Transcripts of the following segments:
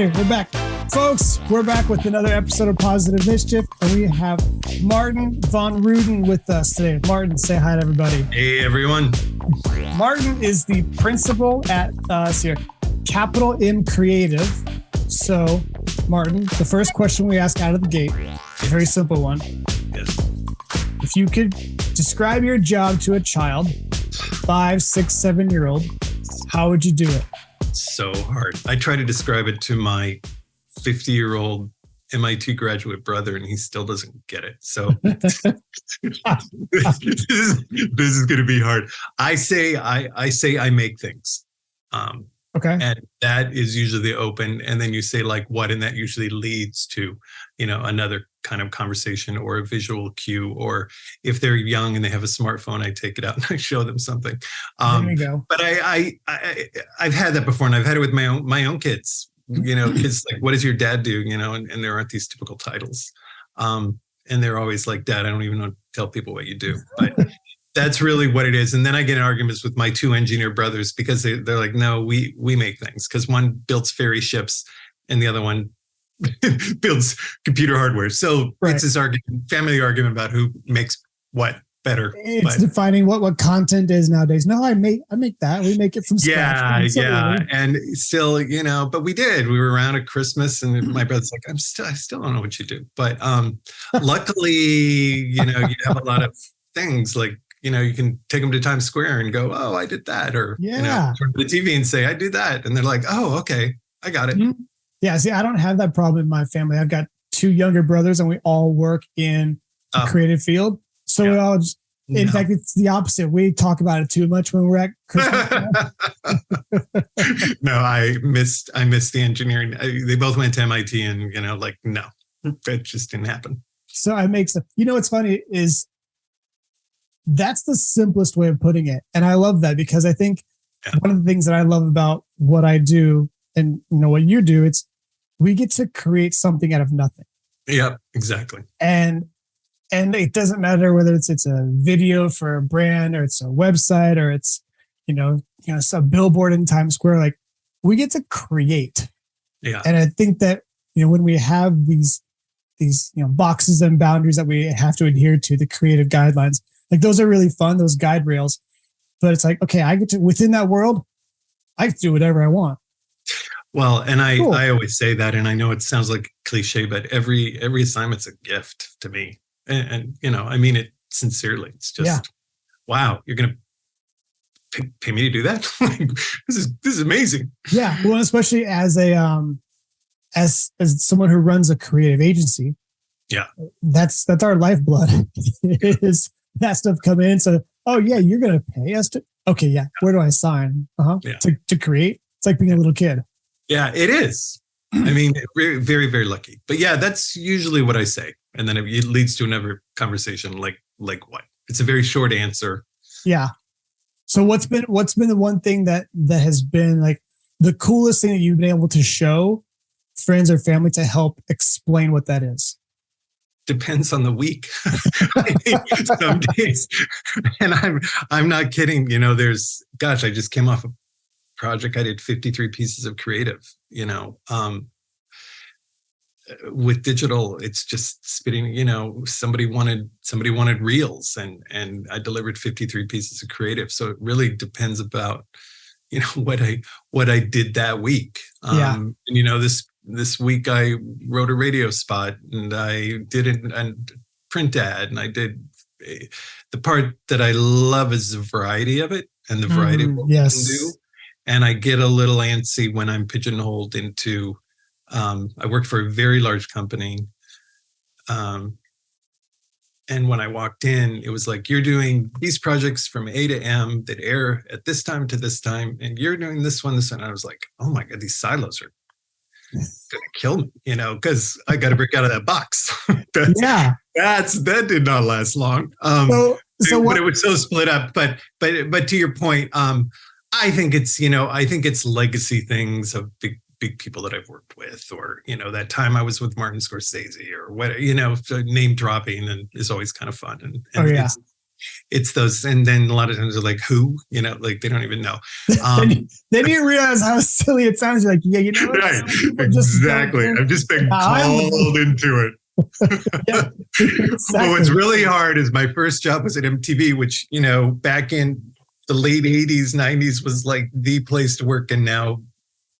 right, we're back. Folks, we're back with another episode of Positive Mischief, and we have Martin von Ruden with us today. Martin, say hi to everybody. Hey, everyone. Martin is the principal at Capital M Creative. So, Martin, the first question we ask out of the gate, a very simple one. Yes. If you could describe your job to a child, 5, 6, 7-year-old, how would you do it? So hard. I try to describe it to my 50-year-old MIT graduate brother, and he still doesn't get it. So this is going to be hard. I say I make things. Okay. And that is usually the open. And then you say like what, and that usually leads to, another kind of conversation or a visual cue. Or if they're young and they have a smartphone, I take it out and I show them something. There we go. But I've had that before, and I've had it with my own kids. Kids like, what does your dad do? And there aren't these typical titles. And they're always like, Dad, I don't even know to tell people what you do. But that's really what it is. And then I get in arguments with my 2 engineer brothers because they're like, no, we make things. Because one builds ferry ships and the other one builds computer hardware. So It's this family argument about who makes what better. It's defining what content is nowadays. No, I make that. We make it from scratch. Yeah. And still, but we were around at Christmas, and my brother's like, I still don't know what you do. But luckily, you have a lot of things like, you can take them to Times Square and go, oh, I did that. Or, turn to the TV and say, I do that. And they're like, oh, okay, I got it. Mm-hmm. Yeah. See, I don't have that problem in my family. I've got 2 younger brothers, and we all work in the creative field. So we all just, in fact, it's the opposite. We talk about it too much when we're at Christmas. No, I missed the engineering. They both went to MIT, and, no, that just didn't happen. So I make stuff. What's funny is that's the simplest way of putting it. And I love that because I think one of the things that I love about what I do and what you do, it's we get to create something out of nothing. Yep, exactly. And it doesn't matter whether it's a video for a brand or it's a website or it's, it's a billboard in Times Square. Like we get to create. Yeah. And I think that, when we have these boxes and boundaries that we have to adhere to, the creative guidelines, like those are really fun, those guide rails. But it's like, okay, I get to, within that world, I can do whatever I want. Well, and I always say that, and I know it sounds like cliche, but every assignment's a gift to me. And I mean it sincerely. It's just, wow, you're going to pay me to do that? This is amazing. Yeah. Well, especially as as someone who runs a creative agency. Yeah. That's our lifeblood. Is that stuff come in? So, oh yeah, you're going to pay us to, okay. Yeah. Where do I sign? Yeah. To create. It's like being a little kid. Yeah, it is. I mean, very, very, very lucky. But yeah, that's usually what I say. And then it leads to another conversation like what? It's a very short answer. Yeah. So what's been the one thing that has been like the coolest thing that you've been able to show friends or family to help explain what that is? Depends on the week. Some days. And I'm not kidding. I just came off a project. I did 53 pieces of creative, with digital, it's just spitting, somebody wanted reels and I delivered 53 pieces of creative. So it really depends about, what I did that week. And, this week I wrote a radio spot and I did a print ad, and I did the part that I love is the variety of it and the variety of what we can do. And I get a little antsy when I'm pigeonholed into, I worked for a very large company. And when I walked in, it was like, you're doing these projects from A to M that air at this time to this time. And you're doing this one. And I was like, oh my God, these silos are going to kill me, because I got to break out of that box. That did not last long. But it was so split up. But to your point, I think it's legacy things of big people that I've worked with, or, that time I was with Martin Scorsese or what, name dropping and is always kind of fun. And it's those, and then a lot of times they're like, who, like they don't even know. Then you realize how silly it sounds. You're like, yeah, you know what? Right, exactly. I've just been called into it. Yeah, exactly. But what's really hard is my first job was at MTV, which, back in the late 80s, 90s was like the place to work. And now,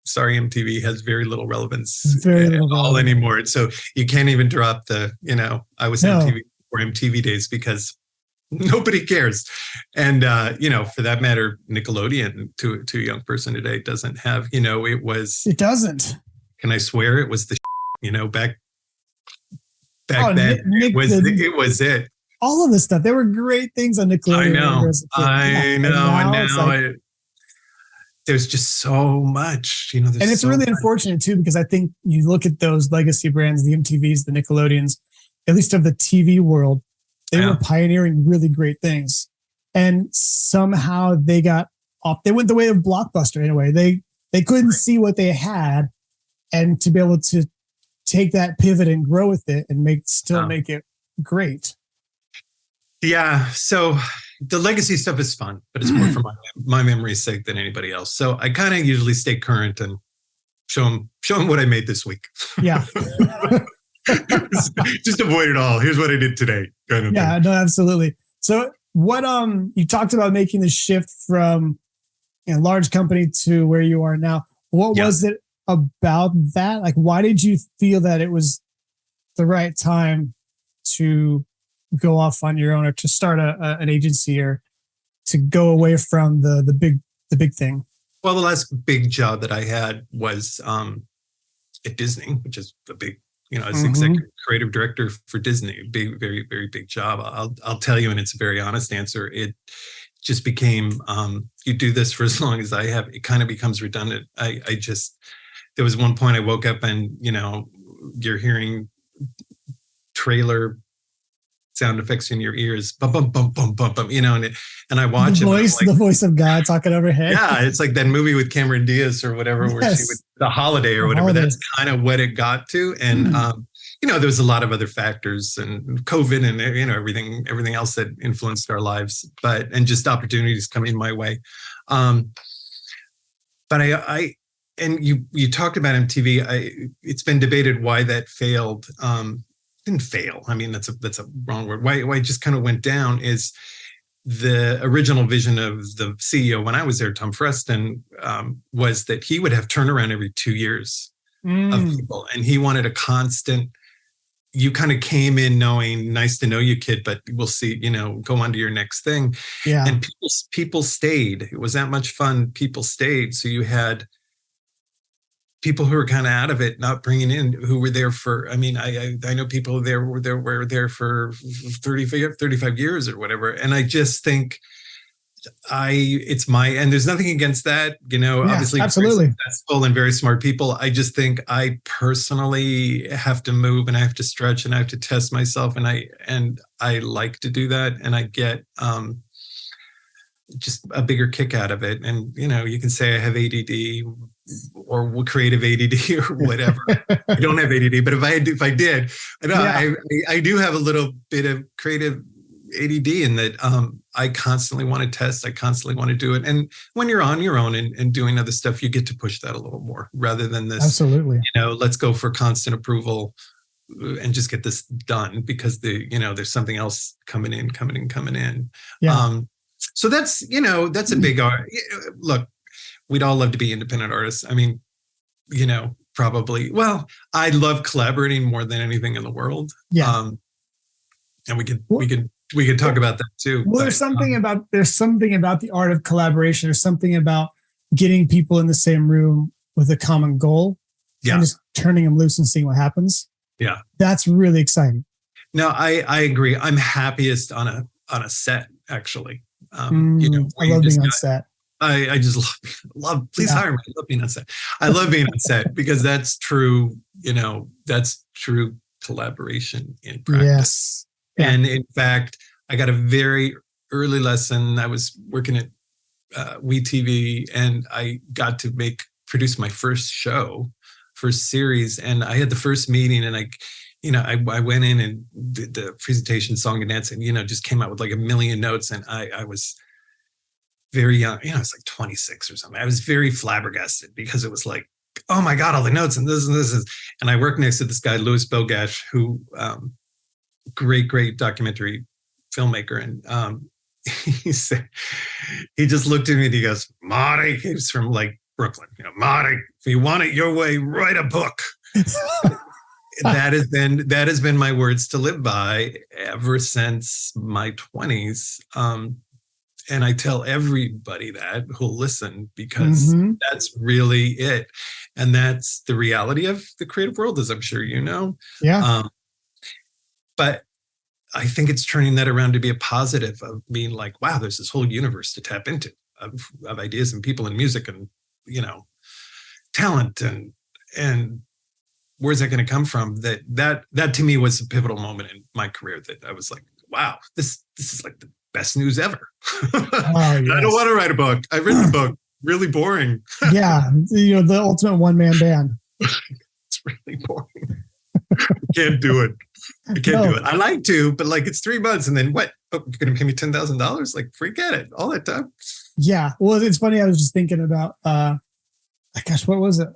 sorry, MTV has very little relevance at all anymore. So you can't even drop the, I was MTV for MTV days because nobody cares. And, for that matter, Nickelodeon to a young person today doesn't have, it doesn't. Can I swear it was the, back then, it was it. All of this stuff. There were great things on Nickelodeon. I know. And now there's just so much, and it's really unfortunate too, because I think you look at those legacy brands, the MTVs, the Nickelodeons, at least of the TV world, they were pioneering really great things. And somehow they got off. They went the way of Blockbuster in a way. They couldn't see what they had, and to be able to take that pivot and grow with it and make it great. Yeah. So the legacy stuff is fun, but it's more for my memory's sake than anybody else. So I kind of usually stay current and show them what I made this week. Yeah. Just avoid it all. Here's what I did today. Kind of thing. No, absolutely. So what, you talked about making the shift from large company to where you are now. What was it about that? Like, why did you feel that it was the right time to go off on your own, or to start an agency, or to go away from the big thing? Well, the last big job that I had was at Disney, which is a big, as executive creative director for Disney. Big, very, very big job. I'll tell you, and it's a very honest answer. It just became, you do this for as long as I have, it kind of becomes redundant. There was one point I woke up and, you're hearing trailer sound effects in your ears, bum, bum, bum, bum, bum, bum, and I watch the voice of God talking overhead. Yeah. It's like that movie with Cameron Diaz or whatever, where she would, The Holiday or whatever. That's kind of what it got to. And, there was a lot of other factors and COVID and, everything else that influenced our lives, and just opportunities coming my way. But and you talked about MTV. It's been debated why that failed. Didn't fail. I mean, that's a wrong word. Why it just kind of went down is the original vision of the CEO when I was there, Tom Freston, was that he would have turnaround every 2 years of people, and he wanted a constant. You kind of came in knowing, nice to know you, kid, but we'll see. Go on to your next thing. Yeah. And people stayed. It was that much fun. People stayed. So you had people who were kind of out of it, not bringing in, who were there for, I know people were there for 35 years or whatever. And I just think and there's nothing against that, obviously absolutely successful and very smart people. I just think I personally have to move and I have to stretch and I have to test myself. And I like to do that. And I get, just a bigger kick out of it. And, you can say I have ADD or creative ADD or whatever. I don't have ADD, but if I did, I do have a little bit of creative ADD in that I constantly want to test. I constantly want to do it. And when you're on your own and doing other stuff, you get to push that a little more rather than this, absolutely, let's go for constant approval and just get this done because there's something else coming in. Yeah. So that's a big look. We'd all love to be independent artists. I mean, probably. Well, I love collaborating more than anything in the world. Yeah. And we could talk about that too. Well, there's something about the art of collaboration. There's something about getting people in the same room with a common goal and just turning them loose and seeing what happens. Yeah. That's really exciting. No, I agree. I'm happiest on a set, actually. I love being on set. I just love. Please hire me. I love being on set. I love being on set because that's true. That's true collaboration in practice. Yes. Yeah. And in fact, I got a very early lesson. I was working at WeTV, and I got to produce my first series. And I had the first meeting, and I went in and did the presentation, song and dance, and, just came out with like a million notes. And I was very young, I was like 26 or something. I was very flabbergasted because it was like, oh my God, all the notes and this and this is, and I worked next to this guy, Louis Bogash, who, great documentary filmmaker. And, he just looked at me and he goes, Marty, he's from like Brooklyn, Marty, if you want it your way, write a book. That has been my words to live by ever since my 20s. And I tell everybody that who'll listen, because that's really it. And that's the reality of the creative world, as I'm sure you know. Yeah. But I think it's turning that around to be a positive of being like, wow, there's this whole universe to tap into of ideas and people and music and, talent and where's that going to come from? That to me was a pivotal moment in my career that I was like, wow, this is like the best news ever. Oh, yes. I don't want to write a book. I've written a book. Really boring. Yeah. The ultimate one-man band. It's really boring. I can't do it. Do it. I like to, but like it's 3 months and then what? Oh, you're going to pay me $10,000? Like forget it. All that time. Yeah. Well, it's funny. I was just thinking about, gosh, what was it?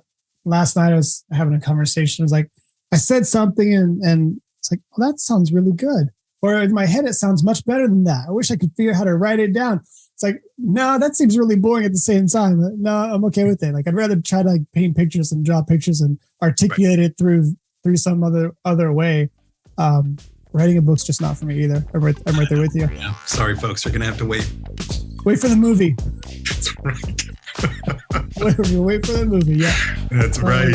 Last night I was having a conversation. I was like, I said something and it's like, well, that sounds really good. Or in my head, it sounds much better than that. I wish I could figure out how to write it down. It's like, no, that seems really boring at the same time. No, I'm okay with it. Like, I'd rather try to like paint pictures and draw pictures and articulate it through some other way. Writing a book's just not for me either. I'm right there with you. Yeah. Sorry, folks. You're going to have to wait. Wait for the movie. That's right. Wait for the movie. Yeah. That's right.